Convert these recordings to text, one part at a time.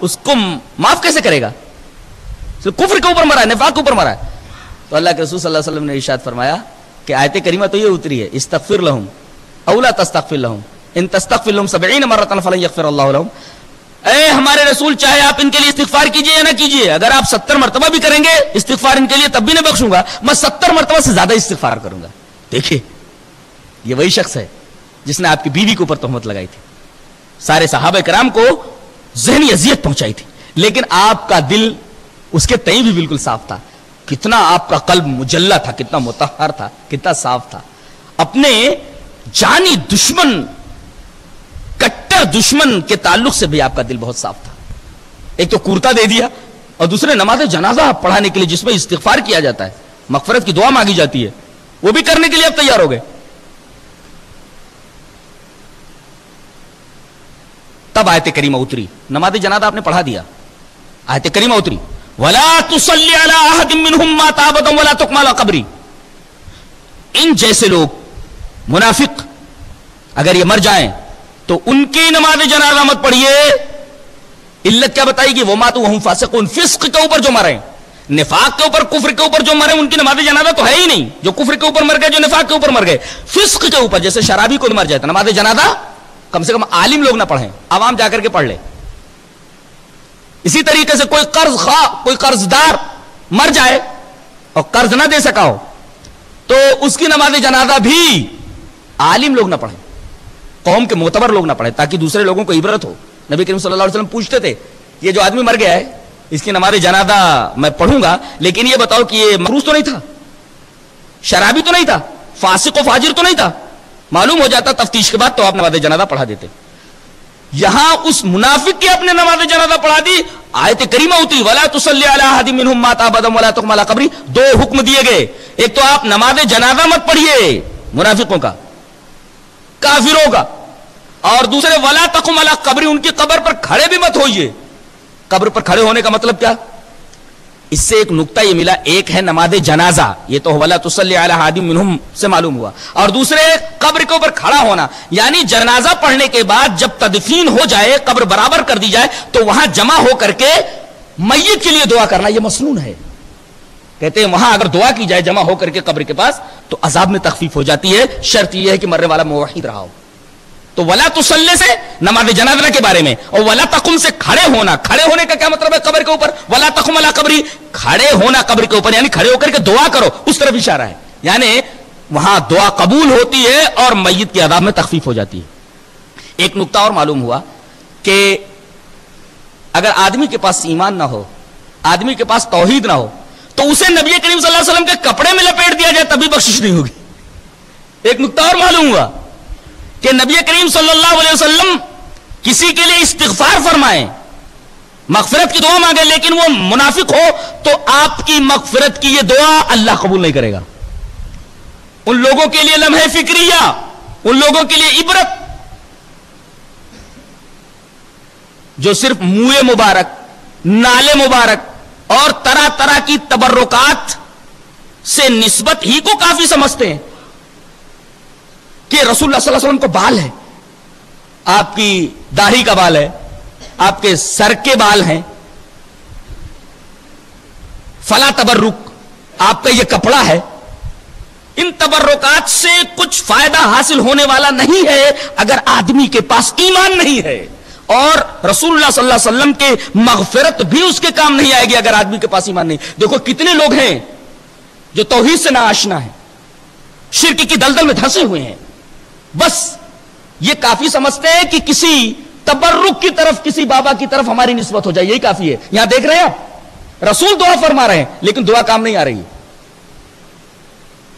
اس کو معاف کیسے کرے گا؟ کفر کے اوپر مرا ہے، نفاق کے اوپر مرا ہے. تو اللہ کے رسول صلی اللہ علیہ وسلم نے ارشاد فرمایا کہ آیت کریمہ تو یہ اتری ہے، استغفر لہم او لا تستغفر لہم ان تستغفر لہم 70 مرۃ فلن یغفر اللہ لہم. اے ہمارے رسول، چاہے آپ ان کے لیے استغفار کیجئے یا نہ کیجئے، اگر آپ 70 مرتبہ بھی کریں گے استغفار ان کے لیے تب بھی نہ بخشوں گا، میں 70 مرتبہ سے زیادہ استغفار کروں گا. دیکھیں یہ وہی شخص ہے جس نے آپ کی بیوی کے اوپر تہمت لگائی تھی، سارے صحابہ کرام کو ذہنی اذیت پہنچائی تھی، لیکن آپ کا دل اس کے تئیں بھی بالکل صاف تھا. کتنا آپ کا قلب مجلہ تھا، کتنا مطہر تھا، کتنا صاف تھا. اپنے جانی دشمن، کٹر دشمن کے تعلق سے بھی آپ کا دل بہت صاف تھا. ایک تو کرتا دے دیا، اور دوسرے نماز جنازہ پڑھانے کے لیے جس میں استغفار کیا جاتا ہے، مغفرت کی دعا مانگی جاتی ہے، وہ بھی کرنے کے لیے آپ تیار ہو گئے. تب آیت کریمہ اتری، نماز جنازہ آپ نے پڑھا دیا، آیت کریمہ اتری وَلَا تُصَلِّ عَلَىٰ أَحَدٍ مِّنْهُمْ مَاتَ أَبَدًا وَلَا تُقِمْ عَلَىٰ قَبْرِهِ. ان جیسے لوگ منافق اگر یہ مر جائیں تو ان کی نماز جنازہ مت پڑھیے. علت کیا بتائی گی؟ وہ ماتوا وہم فاسقون، فسق کے اوپر جو مرے، نفاق کے اوپر، کفر کے اوپر جو مرے، ان کی نماز جنازہ تو ہے ہی نہیں. جو کفر کے اوپر مر گئے، جو نفاق کے اوپر مر گئے، فسق کے اوپر جیسے شرابی کو مر جائے تو نماز جنازہ کم سے کم عالم لوگ نہ پڑھیں، عوام جا کر کے پڑھ لے. اسی طریقے سے کوئی قرض خواہ، کوئی قرض دار مر جائے اور قرض نہ دے سکا ہو تو اس کی نماز جنازہ بھی عالم لوگ نہ پڑھیں، قوم کے معتبر لوگ نہ پڑھیں، تاکہ دوسرے لوگوں کو عبرت ہو. نبی کریم صلی اللہ علیہ وسلم پوچھتے تھے یہ جو آدمی مر گیا ہے اس کی نماز جنازہ میں پڑھوں گا، لیکن یہ بتاؤ کہ یہ مخروص تو نہیں تھا، شرابی تو نہیں تھا، فاسق و فاجر تو نہیں تھا. معلوم ہو جاتا تفتیش کے بعد تو آپ نماز جنازہ پڑھا دیتے. یہاں اس منافق کی اپنے نماز جنازہ پڑھا دی، آیت کریمہ اتری وَلَا تُصَلِّ عَلَىٰ أَحَدٍ مِّنْهُمْ مَاتَ أَبَدًا وَلَا تُقِمْ عَلَىٰ قَبْرِهِ. دو حکم دیے گئے، ایک تو آپ نماز جنازہ مت پڑھیے منافقوں کا، کافروں کا، اور دوسرے وَلَا تَقُمْ عَلَىٰ قَبْرِهِ، ان کی قبر پر کھڑے بھی مت ہوئیے. قبر پر کھڑے ہونے کا مطلب کیا؟ اس سے ایک نقطہ یہ ملا، ایک ہے نماز جنازہ، یہ تو وَلَا تُصَلِّ عَلَىٰ أَحَدٍ مِّنْهُمْ سے معلوم ہوا، اور دوسرے قبر کے اوپر کھڑا ہونا، یعنی جنازہ پڑھنے کے بعد جب تدفین ہو جائے، قبر برابر کر دی جائے تو وہاں جمع ہو کر کے میت کے لیے دعا کرنا، یہ مسنون ہے. کہتے ہیں وہاں اگر دعا کی جائے جمع ہو کر کے قبر کے پاس تو عذاب میں تخفیف ہو جاتی ہے، شرط یہ ہے کہ مرنے والا موحد رہا ہو. تو وَلَا تُصَلِّ سے نماز جنازہ کے بارے میں، اور وَلَا تَقُمْ سے کھڑے ہونا. کھڑے ہونے کا کیا مطلب ہے؟ قبر کے اوپر وَلَا تَقُمْ عَلَىٰ قَبْرِهِ، کھڑے ہونا قبر کے اوپر، یعنی کھڑے ہو کر کے دعا کرو، اس طرف اشارہ ہے. یعنی وہاں دعا قبول ہوتی ہے اور میت کے عذاب میں تخفیف ہو جاتی ہے. ایک نقطہ اور معلوم ہوا کہ اگر آدمی کے پاس ایمان نہ ہو، آدمی کے پاس توحید نہ ہو، تو اسے نبی کریم صلی اللہ علیہ وسلم کے کپڑے میں لپیٹ دیا جائے تبھی بخشش نہیں ہوگی. ایک نقطہ اور معلوم ہوا کہ نبی کریم صلی اللہ علیہ وسلم کسی کے لیے استغفار فرمائیں، مغفرت کی دعا مانگے، لیکن وہ منافق ہو تو آپ کی مغفرت کی یہ دعا اللہ قبول نہیں کرے گا. ان لوگوں کے لیے لمحہ فکریہ، ان لوگوں کے لیے عبرت جو صرف منہ مبارک، نالے مبارک اور طرح طرح کی تبرکات سے نسبت ہی کو کافی سمجھتے ہیں کہ رسول اللہ صلی اللہ علیہ وسلم کو بال ہے، آپ کی داڑھی کا بال ہے، آپ کے سر کے بال ہیں، فلا تبرک، آپ کا یہ کپڑا ہے. ان تبرکات سے کچھ فائدہ حاصل ہونے والا نہیں ہے اگر آدمی کے پاس ایمان نہیں ہے، اور رسول اللہ صلی اللہ علیہ وسلم کے مغفرت بھی اس کے کام نہیں آئے گی اگر آدمی کے پاس ایمان نہیں. دیکھو کتنے لوگ ہیں جو توحید سے ناآشنا ہیں، شرک کی دلدل میں دھنسے ہوئے ہیں، بس یہ کافی سمجھتے ہیں کہ کسی تبرک کی طرف، کسی بابا کی طرف ہماری نسبت ہو جائے، یہی کافی ہے. یہاں دیکھ رہے ہیں آپ رسول دعا فرما رہے ہیں لیکن دعا کام نہیں آ رہی.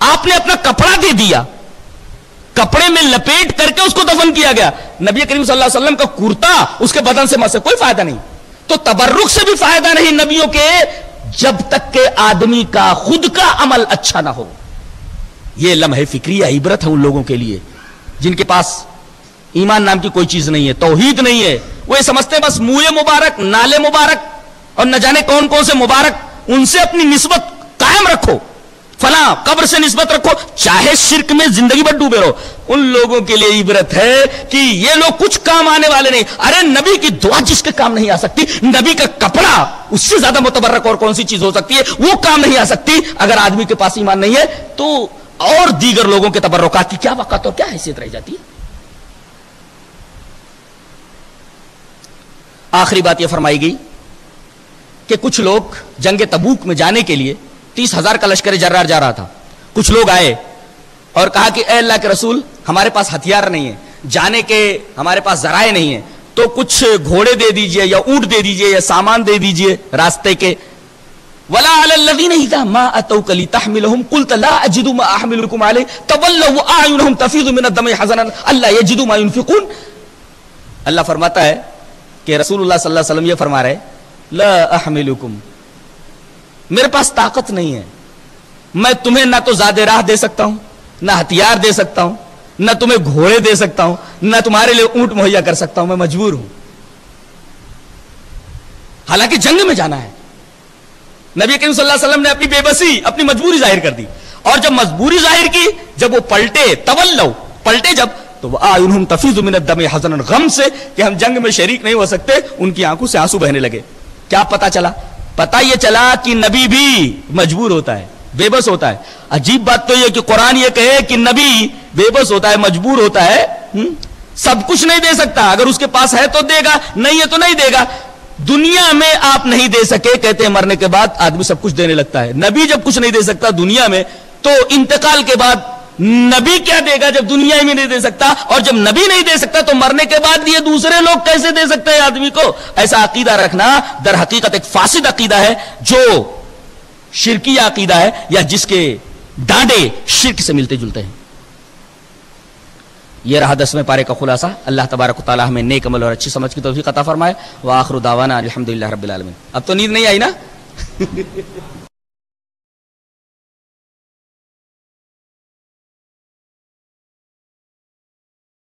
آپ نے اپنا کپڑا دے دیا، کپڑے میں لپیٹ کر کے اس کو دفن کیا گیا. نبی کریم صلی اللہ علیہ وسلم کا کرتا اس کے بدن سے مسے کوئی فائدہ نہیں. تو تبرک سے بھی فائدہ نہیں نبیوں کے جب تک کہ آدمی کا خود کا عمل اچھا نہ ہو. یہ لمحہ فکریہ عبرت ہے ان لوگوں کے لیے جن کے پاس ایمان نام کی کوئی چیز نہیں ہے، توحید نہیں ہے. وہ یہ سمجھتے ہیں بس منہ مبارک، نالے مبارک اور نہ جانے کون کون سے مبارک، ان سے اپنی نسبت قائم رکھو، فلاں قبر سے نسبت رکھو، چاہے شرک میں زندگی بھر ڈوبے رہو. ان لوگوں کے لیے عبرت ہے کہ یہ لوگ کچھ کام آنے والے نہیں. ارے نبی کی دعا جس کے کام نہیں آ سکتی, نبی کا کپڑا اس سے زیادہ متبرک اور کون سی چیز ہو سکتی ہے, وہ کام نہیں آ سکتی. اگر آدمی کے پاس ایمان نہیں ہے تو اور دیگر لوگوں کے تبرکات کی کیا وقت اور کیا حیثیت رہ جاتی ہے. آخری بات یہ فرمائی گئی کہ کچھ لوگ جنگ تبوک میں جانے کے لیے 30,000 کا لشکر جرار جا رہا تھا. کچھ لوگ آئے اور کہا کہ اے اللہ کے رسول, ہمارے پاس ہتھیار نہیں ہے, جانے کے ہمارے پاس ذرائع نہیں ہیں, تو کچھ گھوڑے دے دیجئے یا اونٹ دے دیجئے یا سامان دے دیجئے راستے کے. ولا علی الذین اذا ما اتوک لتحملهم قلت لا اجد ما احملکم علیہ تولوا واعینهم تفیض من الدمع حزنا الا یجدوا ما ينفقون. اللہ فرماتا ہے کہ رسول اللہ صلی اللہ علیہ وسلم یہ فرما رہے, لا احملکم, میرے پاس طاقت نہیں ہے, میں تمہیں نہ تو زاد راہ دے سکتا ہوں, نہ ہتھیار دے سکتا ہوں, نہ تمہیں گھوڑے دے سکتا ہوں, نہ تمہارے لیے اونٹ مہیا کر سکتا ہوں, میں مجبور ہوں. حالانکہ جنگ میں جانا ہے. نبی کریم صلی اللہ علیہ وسلم نے اپنی بے بسی, اپنی مجبوری ظاہر کر دی, اور جب مجبوری ظاہر کی, جب وہ پلٹے, تولوا, پلٹے جب, تو اعینہم تفیض من الدمع حزنا, غم سے کہ ہم جنگ میں شریک نہیں ہو سکتے, ان کی آنکھوں سے آنسو بہنے لگے. کیا پتا چلا؟ پتا یہ چلا کہ نبی بھی مجبور ہوتا ہے, بے بس ہوتا ہے. عجیب بات تو یہ کہ قرآن یہ کہے کہ نبی بے بس ہوتا ہے, مجبور ہوتا ہے, سب کچھ نہیں دے سکتا, اگر اس کے پاس ہے تو دے گا, نہیں ہے تو نہیں دے گا. دنیا میں آپ نہیں دے سکے, کہتے ہیں مرنے کے بعد آدمی سب کچھ دینے لگتا ہے. نبی جب کچھ نہیں دے سکتا دنیا میں, تو انتقال کے بعد نبی کیا دے گا جب دنیا میں نہیں دے سکتا؟ اور جب نبی نہیں دے سکتا تو مرنے کے بعد یہ دوسرے لوگ کیسے دے سکتے ہیں آدمی کو؟ ایسا عقیدہ رکھنا در حقیقت ایک فاسد عقیدہ ہے, جو شرکی عقیدہ ہے, یا جس کے ڈانڈے شرک سے ملتے جلتے ہیں. یہ رہا 10ویں پارے کا خلاصہ. اللہ تبارک و تعالی ہمیں نیک عمل اور اچھی سمجھ کی توفیق عطا فرمائے. وآخر دعوانا الحمدللہ رب العالمین. اب تو نیند نہیں آئی نا؟